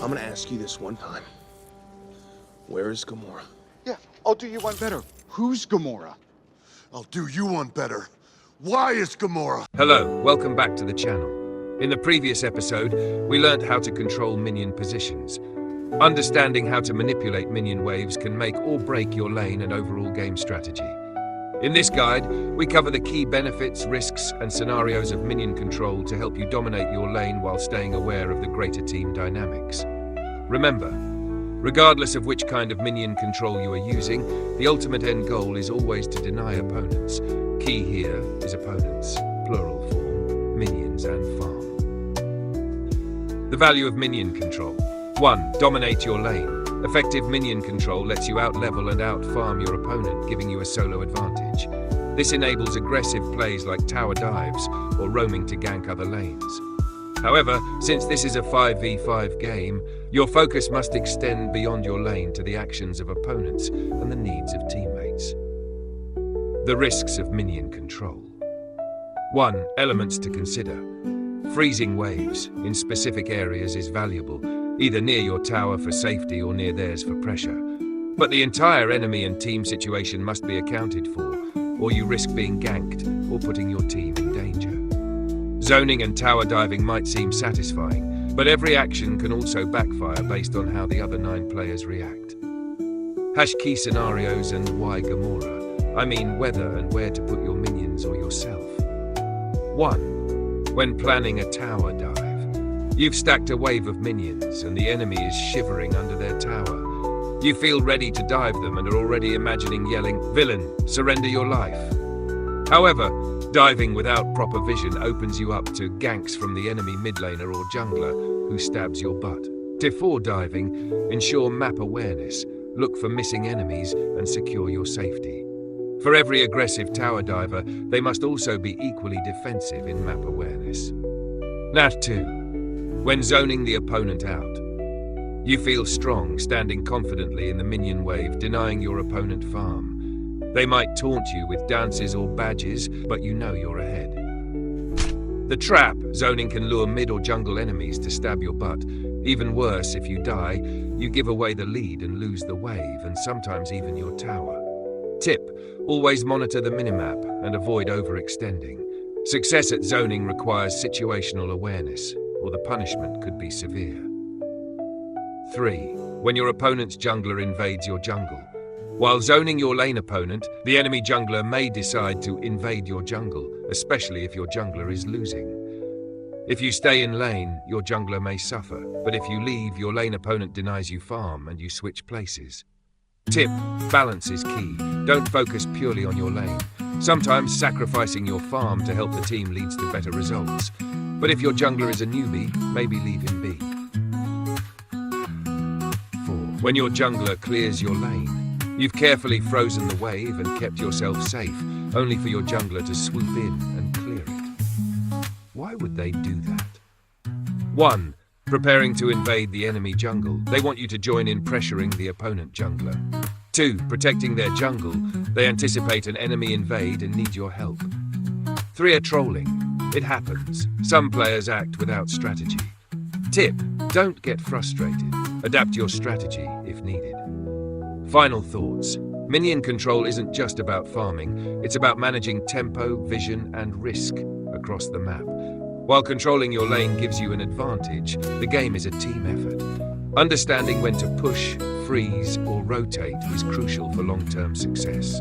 I'm gonna ask you this one time. Where is Gamora? Yeah, I'll do you one better. Who's Gamora? I'll do you one better. Why is Gamora? Hello, welcome back to the channel. In the previous episode, we learnt how to control minion positions. Understanding how to manipulate minion waves can make or break your lane and overall game strategy. In this guide, we cover the key benefits, risks, and scenarios of minion control to help you dominate your lane while staying aware of the greater team dynamics. Remember, regardless of which kind of minion control you are using, the ultimate end goal is always to deny opponents. Key here is opponents, plural form, minions and farm. The value of minion control. 1. Dominate your lane. Effective minion control lets you out-level and out-farm your opponent, giving you a solo advantage. This enables aggressive plays like tower dives or roaming to gank other lanes. However, since this is a 5v5 game, your focus must extend beyond your lane to the actions of opponents and the needs of teammates. The risks of minion control. 1. Elements to consider. Freezing waves in specific areas is valuable, either near your tower for safety or near theirs for pressure. But the entire enemy and team situation must be accounted for, or you risk being ganked or putting your team in danger. Zoning and tower diving might seem satisfying, but every action can also backfire based on how the other 9 players react. Key scenarios and why Gamora. I mean whether and where to put your minions or yourself. 1. When planning a tower dive. You've stacked a wave of minions and the enemy is shivering under their tower. You feel ready to dive them and are already imagining yelling, "Villain, surrender your life." However, diving without proper vision opens you up to ganks from the enemy mid laner or jungler who stabs your butt. Before diving, ensure map awareness, look for missing enemies and secure your safety. For every aggressive tower diver, they must also be equally defensive in map awareness. 2. When zoning the opponent out. You feel strong, standing confidently in the minion wave, denying your opponent farm. They might taunt you with dances or badges, but you know you're ahead. The trap. Zoning can lure mid or jungle enemies to stab your butt. Even worse, if you die, you give away the lead and lose the wave, and sometimes even your tower. Tip. Always monitor the minimap and avoid overextending. Success at zoning requires situational awareness, or the punishment could be severe. 3. When your opponent's jungler invades your jungle. While zoning your lane opponent, the enemy jungler may decide to invade your jungle, especially if your jungler is losing. If you stay in lane, your jungler may suffer, but if you leave, your lane opponent denies you farm and you switch places. Tip. Balance is key. Don't focus purely on your lane. Sometimes sacrificing your farm to help the team leads to better results. But if your jungler is a newbie, maybe leave him be. 4. When your jungler clears your lane. You've carefully frozen the wave and kept yourself safe, only for your jungler to swoop in and clear it. Why would they do that? 1. Preparing to invade the enemy jungle. They want you to join in pressuring the opponent jungler. 2. Protecting their jungle. They anticipate an enemy invade and need your help. 3. Trolling. It happens. Some players act without strategy. Tip. Don't get frustrated. Adapt your strategy if needed. Final thoughts. Minion control isn't just about farming. It's about managing tempo, vision, and risk across the map. While controlling your lane gives you an advantage, the game is a team effort. Understanding when to push, freeze, or rotate is crucial for long-term success.